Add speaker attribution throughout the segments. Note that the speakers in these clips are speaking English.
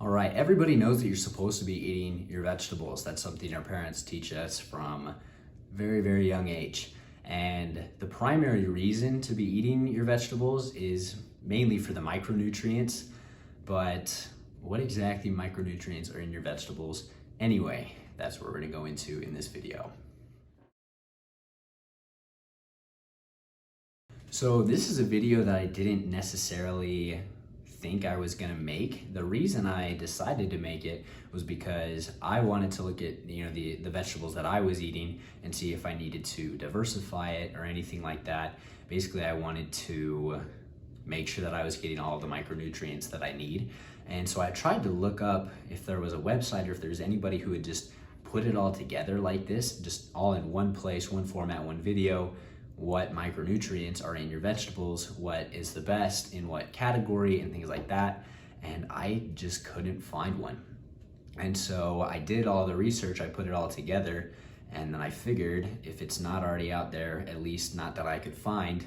Speaker 1: All right, everybody knows that you're supposed to be eating your vegetables. That's something our parents teach us from very, very young age. And the primary reason to be eating your vegetables is mainly for the micronutrients. But what exactly micronutrients are in your vegetables anyway? That's what we're gonna go into in this video. So this is a video that I didn't necessarily think I was gonna make. The reason I decided to make it was because I wanted to look at the vegetables that I was eating and see if I needed to diversify it or anything like that. Basically, I wanted to make sure that I was getting all of the micronutrients that I need. And so I tried to look up if there was a website or if there's anybody who would just put it all together like this, just all in one place, one format, one video, what micronutrients are in your vegetables, what is the best in what category and things like that. And I just couldn't find one. And so I did all the research, I put it all together, and then I figured if it's not already out there, at least not that I could find,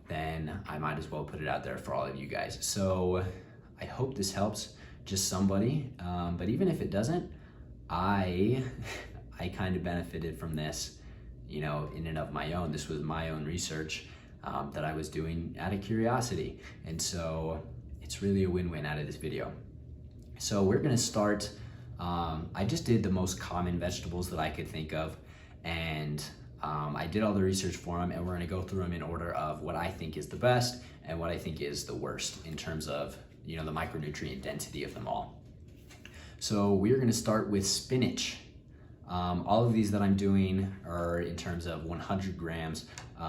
Speaker 1: then I might as well put it out there for all of you guys. So I hope this helps just somebody, but even if it doesn't, I kind of benefited from this, in and of my own. This was my own research that I was doing out of curiosity. And so it's really a win-win out of this video. So we're gonna start, I just did the most common vegetables that I could think of, and I did all the research for them, and we're gonna go through them in order of what I think is the best and what I think is the worst in terms of, the micronutrient density of them all. So we're gonna start with spinach. All of these that I'm doing are in terms of 100 grams.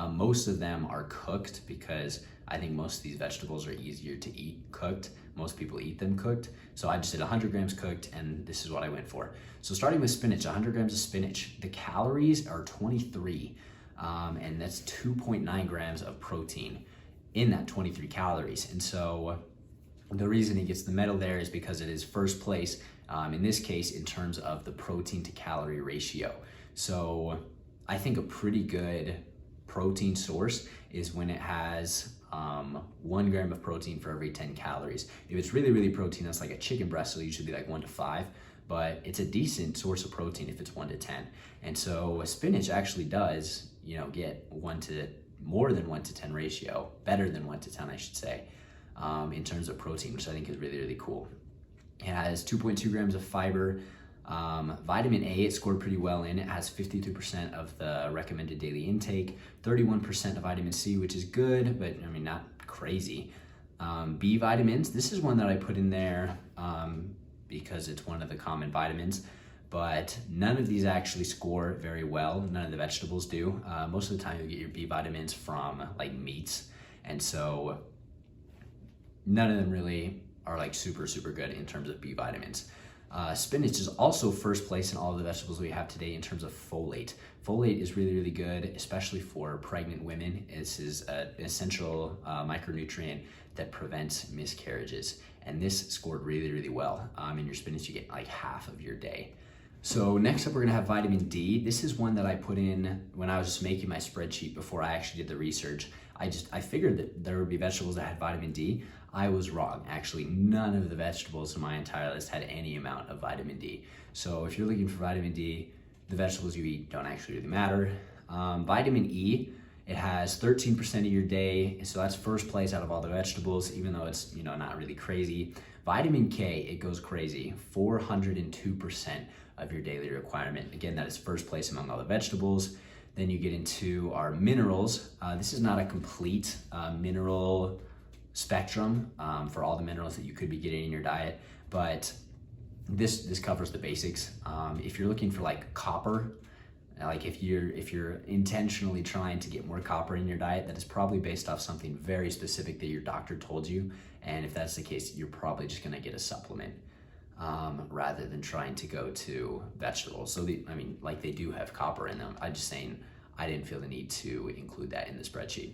Speaker 1: Most of them are cooked because I think most of these vegetables are easier to eat cooked. Most people eat them cooked. So I just did 100 grams cooked, and this is what I went for. So starting with spinach, 100 grams of spinach. The calories are 23, and that's 2.9 grams of protein in that 23 calories. And so the reason it gets the medal there is because it is first place, in this case, in terms of the protein to calorie ratio. So I think a pretty good protein source is when it has 1 gram of protein for every 10 calories. If it's really, really protein, that's like a chicken breast, so it should be like 1 to 5, but it's a decent source of protein if it's 1 to 10. And so spinach actually does, get more than 1 to 10 ratio, better than 1 to 10, I should say, in terms of protein, which I think is really, really cool. It has 2.2 grams of fiber. Vitamin A, it scored pretty well in. It has 52% of the recommended daily intake, 31% of vitamin C, which is good, but not crazy. B vitamins, this is one that I put in there because it's one of the common vitamins, but none of these actually score very well. None of the vegetables do. Most of the time you'll get your B vitamins from like meats, and so none of them really are like super, super good in terms of B vitamins. Spinach is also first place in all of the vegetables we have today in terms of folate. Folate is really, really good, especially for pregnant women. This is an essential micronutrient that prevents miscarriages. And this scored really, really well. In your spinach, you get like half of your day. So next up, we're gonna have vitamin D. This is one that I put in when I was just making my spreadsheet before I actually did the research. I figured that there would be vegetables that had vitamin D. I was wrong. Actually, none of the vegetables in my entire list had any amount of vitamin D. So if you're looking for vitamin D, the vegetables you eat don't actually really matter. Vitamin E, it has 13% of your day, so that's first place out of all the vegetables, even though it's not really crazy. Vitamin K, it goes crazy, 402% of your daily requirement. Again, that is first place among all the vegetables. Then you get into our minerals. This is not a complete mineral spectrum for all the minerals that you could be getting in your diet, but this covers the basics. If you're looking for like copper, like if you're intentionally trying to get more copper in your diet, that is probably based off something very specific that your doctor told you. And if that's the case, you're probably just gonna get a supplement rather than trying to go to vegetables. So they do have copper in them. I'm just saying I didn't feel the need to include that in the spreadsheet.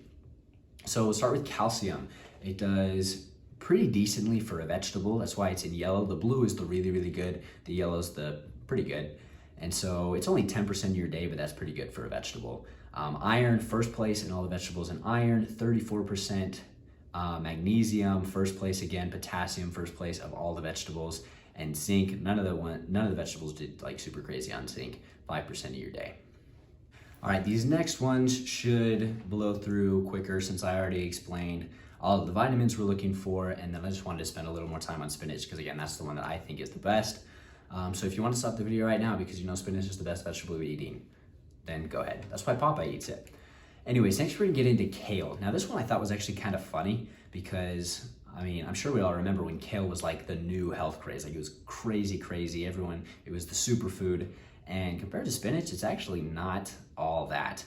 Speaker 1: So we'll start with calcium. It does pretty decently for a vegetable. That's why it's in yellow. The blue is the really, really good. The yellow is the pretty good. And so it's only 10% of your day, but that's pretty good for a vegetable. Iron, first place in all the vegetables in iron, 34%. Magnesium, first place again. Potassium, first place of all the vegetables. And zinc, none of the vegetables did like super crazy on zinc, 5% of your day. All right, these next ones should blow through quicker since I already explained all of the vitamins we're looking for, and then I just wanted to spend a little more time on spinach because again, that's the one that I think is the best. So if you want to stop the video right now because you know spinach is the best vegetable we're eating, then go ahead. That's why Popeye eats it. Anyways, next we're gonna get into kale. Now this one I thought was actually kind of funny because I mean, I'm sure we all remember when kale was like the new health craze. Like it was crazy. It was the superfood. And compared to spinach, it's actually not all that.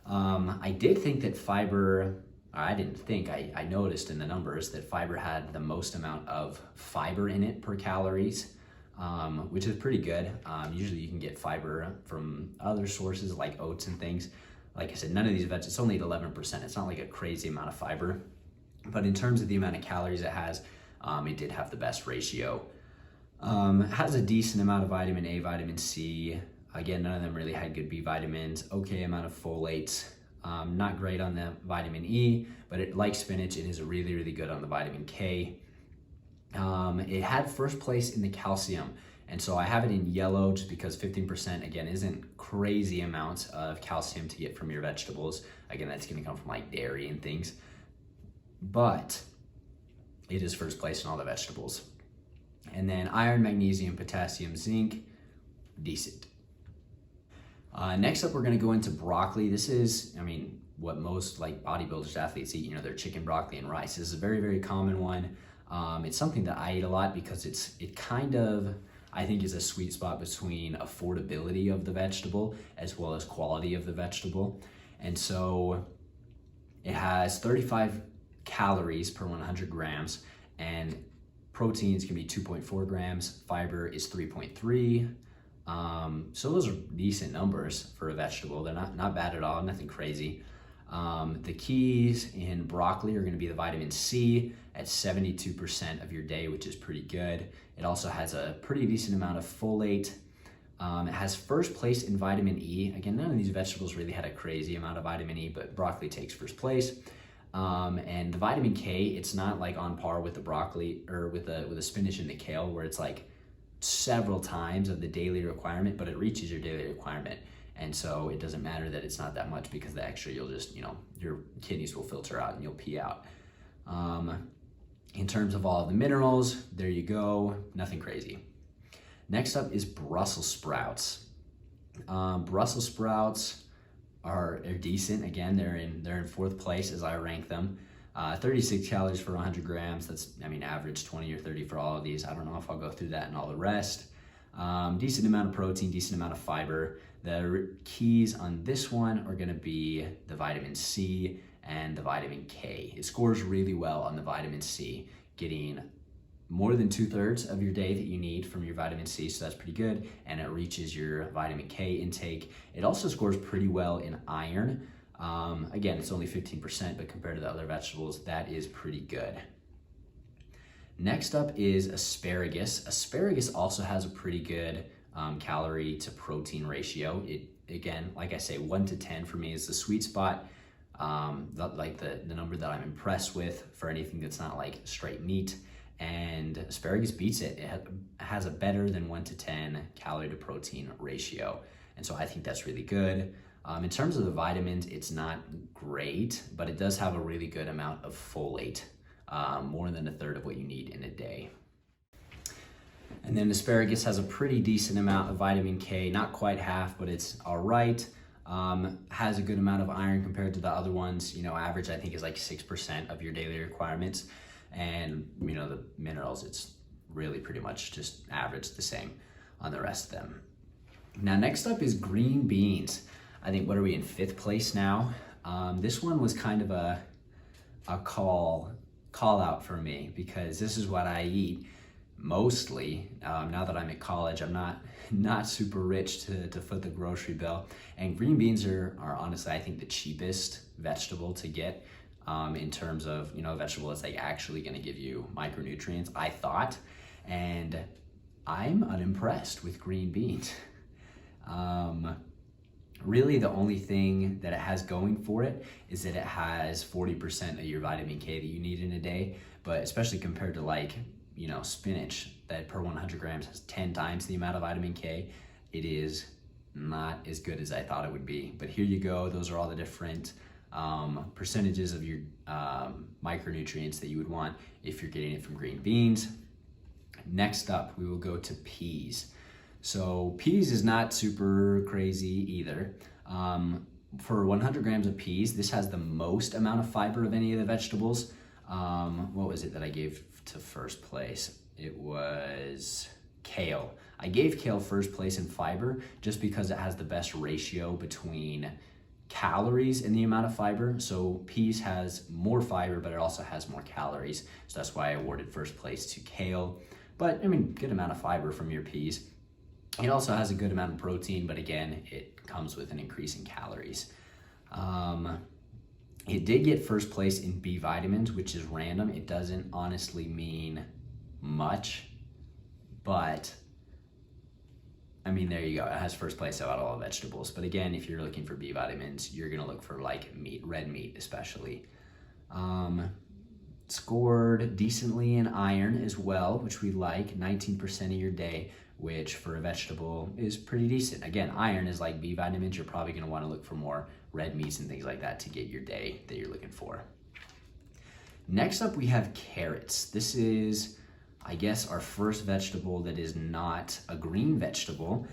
Speaker 1: I did think that fiber, I noticed in the numbers that fiber had the most amount of fiber in it per calories, which is pretty good. Usually you can get fiber from other sources like oats and things. Like I said, none of these vegetables, it's only at 11%. It's not like a crazy amount of fiber. But in terms of the amount of calories it has, it did have the best ratio. It has a decent amount of vitamin A, vitamin C. Again, none of them really had good B vitamins. Okay amount of folates. Not great on the vitamin E, but like spinach, it is really good on the vitamin K. It had first place in the calcium. And so I have it in yellow just because 15% again isn't crazy amounts of calcium to get from your vegetables. Again, that's gonna come from like dairy and things. But it is first place in all the vegetables. And then iron, magnesium, potassium, zinc, decent. Next up, we're gonna go into broccoli. This is, I mean, what most like bodybuilders, athletes eat, you know, their chicken, broccoli, and rice. This is a very common one. It's something that I eat a lot because it kind of, I think is a sweet spot between affordability of the vegetable as well as quality of the vegetable. And so it has 35 calories per 100 grams, and proteins can be 2.4 grams, fiber is 3.3. So those are decent numbers for a vegetable. They're not bad at all, nothing crazy. The keys in broccoli are gonna be the vitamin C at 72% of your day, which is pretty good. It also has a pretty decent amount of folate. It has first place in vitamin E. Again, none of these vegetables really had a crazy amount of vitamin E, but broccoli takes first place. And the vitamin K, it's not like on par with the broccoli or with the spinach and the kale where it's like several times of the daily requirement, but it reaches your daily requirement. And so it doesn't matter that it's not that much because the extra you'll just, you know, your kidneys will filter out and you'll pee out. In terms of all of the minerals, there you go, nothing crazy. Next up is Brussels sprouts. Brussels sprouts are decent. Again, they're in fourth place as I rank them. 36 calories for 100 grams. That's, I mean, average 20 or 30 for all of these. I don't know if I'll go through that and all the rest. Decent amount of protein, decent amount of fiber. The keys on this one are gonna be the vitamin C and the vitamin K. It scores really well on the vitamin C, getting more than 2/3 of your day that you need from your vitamin C, so that's pretty good, and it reaches your vitamin K intake. It also scores pretty well in iron. Again, it's only 15%, but compared to the other vegetables, that is pretty good. Next up is asparagus. Asparagus also has a pretty good calorie to protein ratio. It, again, like I say, 1 to 10 for me is the sweet spot. Like the number that I'm impressed with for anything that's not like straight meat. And asparagus beats it. It has a better than 1 to 10 calorie to protein ratio. And so I think that's really good. In terms of the vitamins, it's not great, but it does have a really good amount of folate, more than 1/3 of what you need in a day. And then asparagus has a pretty decent amount of vitamin K, not quite half, but it's all right. Has a good amount of iron compared to the other ones. You know, average I think is like 6% of your daily requirements. And you know, the minerals, it's really pretty much just average the same on the rest of them. Now next up is green beans. I think, what are we in, 5th place now? This one was kind of a call out for me because this is what I eat mostly. Now that I'm at college, I'm not super rich to foot the grocery bill, and green beans are honestly, I think, the cheapest vegetable to get in terms of, you know, a vegetable that's like actually going to give you micronutrients, I thought, and I'm unimpressed with green beans. Really, the only thing that it has going for it is that it has 40% of your vitamin K that you need in a day. But especially compared to like, spinach that per 100 grams has 10 times the amount of vitamin K, it is not as good as I thought it would be. But here you go. Those are all the different percentages of your micronutrients that you would want if you're getting it from green beans. Next up, we will go to peas. So peas is not super crazy either. For 100 grams of peas, this has the most amount of fiber of any of the vegetables. What was it that I gave to first place? It was kale. I gave kale first place in fiber just because it has the best ratio between calories and the amount of fiber. So peas has more fiber, but it also has more calories. So that's why I awarded first place to kale. But I mean, good amount of fiber from your peas. It also has a good amount of protein, but again, it comes with an increase in calories. It did get first place in B vitamins, which is random. It doesn't honestly mean much, but I mean, there you go. It has first place out of all vegetables. But again, if you're looking for B vitamins, you're gonna look for like meat, red meat especially. Scored decently in iron as well, which we like, 19% of your day, which for a vegetable is pretty decent. Again, iron is like B vitamins. You're probably gonna wanna look for more red meats and things like that to get your day that you're looking for. Next up, we have carrots. This is, I guess, our first vegetable that is not a green vegetable,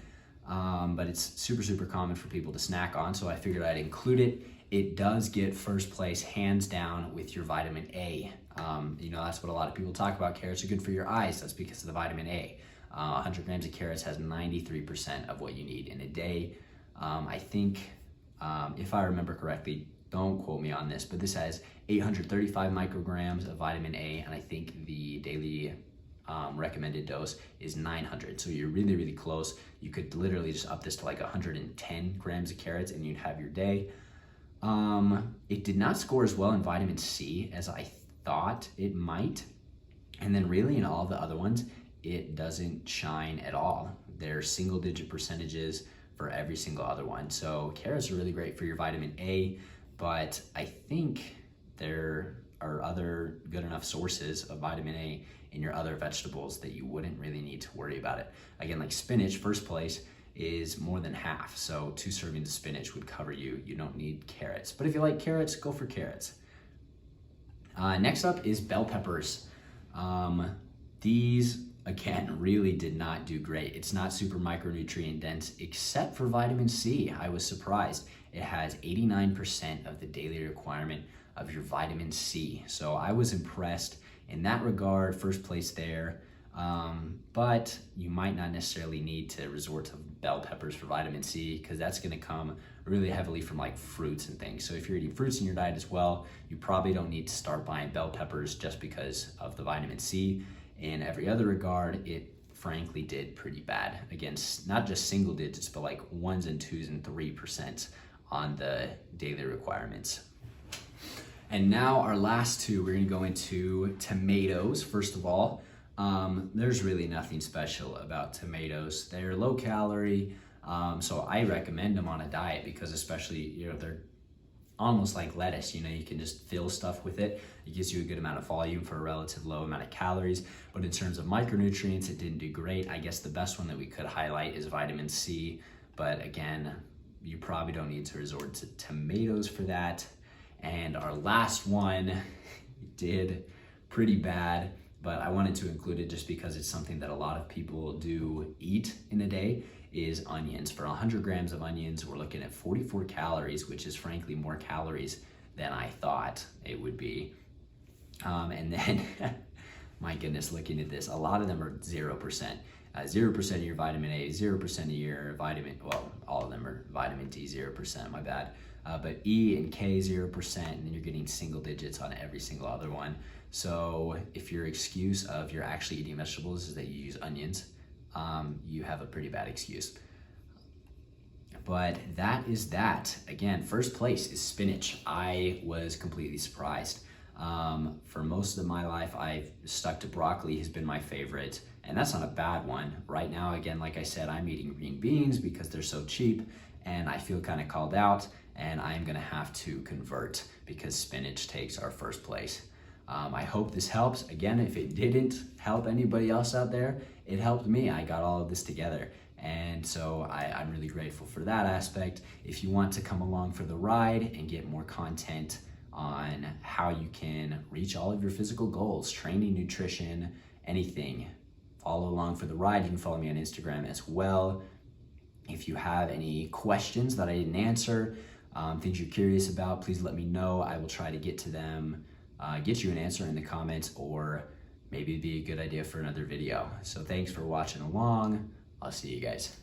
Speaker 1: but it's super, super common for people to snack on, so I figured I'd include it. It does get first place, hands down, with your vitamin A. That's what a lot of people talk about. Carrots are good for your eyes. That's because of the vitamin A. 100 grams of carrots has 93% of what you need in a day. I think, if I remember correctly, don't quote me on this, but this has 835 micrograms of vitamin A, and I think the daily recommended dose is 900. So you're really, really close. You could literally just up this to like 110 grams of carrots and you'd have your day. It did not score as well in vitamin C as I thought it might. And then really in all the other ones, it doesn't shine at all. They're single digit percentages for every single other one. So carrots are really great for your vitamin A, but I think there are other good enough sources of vitamin A in your other vegetables that you wouldn't really need to worry about it. Again, like spinach, first place is more than half. So 2 servings of spinach would cover you. You don't need carrots. But if you like carrots, go for carrots. Next up is bell peppers. These, again, really did not do great. It's not super micronutrient dense, except for vitamin C. I was surprised. It has 89% of the daily requirement of your vitamin C. So I was impressed in that regard, first place there. But you might not necessarily need to resort to bell peppers for vitamin C, because that's gonna come really heavily from like fruits and things. So if you're eating fruits in your diet as well, you probably don't need to start buying bell peppers just because of the vitamin C. In every other regard, it frankly did pretty bad. Again, not just single digits, but like 1s and 2s and 3% on the daily requirements. And now our last two, we're gonna go into tomatoes. First of all, there's really nothing special about tomatoes. They're low calorie, so I recommend them on a diet because especially, they're almost like lettuce, you can just fill stuff with it. It gives you a good amount of volume for a relative low amount of calories. But in terms of micronutrients, it didn't do great. I guess the best one that we could highlight is vitamin C, but again, you probably don't need to resort to tomatoes for that. And our last one did pretty bad, but I wanted to include it just because it's something that a lot of people do eat in a day, is onions. For 100 grams of onions, we're looking at 44 calories, which is frankly more calories than I thought it would be. And then, my goodness, looking at this, a lot of them are 0%. 0% of your vitamin A, 0% of your vitamin, well, all of them are vitamin D, 0%, my bad. But E and K, 0%, and then you're getting single digits on every single other one. So if your excuse of you're actually eating vegetables is that you use onions, you have a pretty bad excuse. But that is that. Again, first place is spinach. I was completely surprised. For most of my life, I've stuck to broccoli, has been my favorite, and that's not a bad one. Right now, again, like I said, I'm eating green beans because they're so cheap, and I feel kind of called out, and I'm gonna have to convert because spinach takes our first place. I hope this helps. Again, if it didn't help anybody else out there, it helped me. I got all of this together. And so I'm really grateful for that aspect. If you want to come along for the ride and get more content on how you can reach all of your physical goals, training, nutrition, anything, follow along for the ride. You can follow me on Instagram as well. If you have any questions that I didn't answer, things you're curious about, please let me know. I will try to get to them, get you an answer in the comments, or maybe it'd be a good idea for another video. So thanks for watching along. I'll see you guys.